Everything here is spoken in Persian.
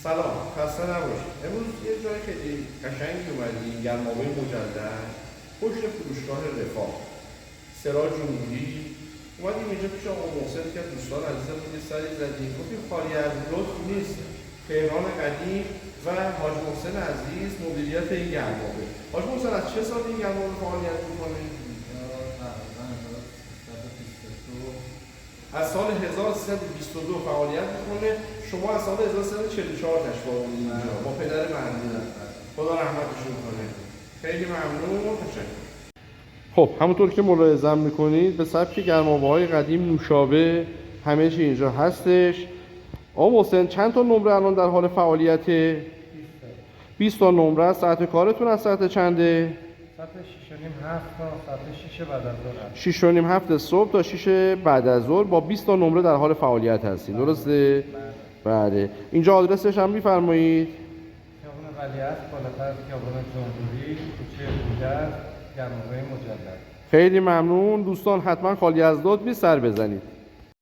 سلام، خسته نباشید. امروز یه جای خیلی قشنگی اومدیم، گرمابه مجلل پشت فروشگاه رفاه سراج جمهوری. اومدیم اینجا پیش آقا محسن که دوستان عزیزمون یه سری زدیم، گفتیم خالی از لطف نیست. تهران قدیم و حاج محسن عزیز مدیریت این گرمابه. حاج محسن از چه سال این گرمابه فعالیت می‌کنه؟ از سال 1322 فعالیت میکنه. شما از سال 1344 تشریف آوردید اینجا با پدر مرحوم. خدا رحمتشون کنه. خیلی ممنون، تشکر. خب همونطور که ملاحظه میکنید به سبک گرمابه‌های قدیم نوشابه همه چی اینجا هستش. آقا محسن چند تا نمره الان در حال فعالیت؟ 20 تا نمره است. ساعت کارتون از ساعت چنده؟ ساعت 6:30 7 تا ساعت 6 بعد از ظهر. 6:30 7 صبح تا 6 بعد از ظهر با 20 تا نمره در حال فعالیت هستین. درسته؟ بله. اینجا آدرسش هم می‌فرمایید؟ خیابون ولیعصر بالاتر از خیابون جمهوری، کوچه بودرز، گرمابه مجلل. خیلی ممنون دوستان، حتما خالی از لطف سر بزنید.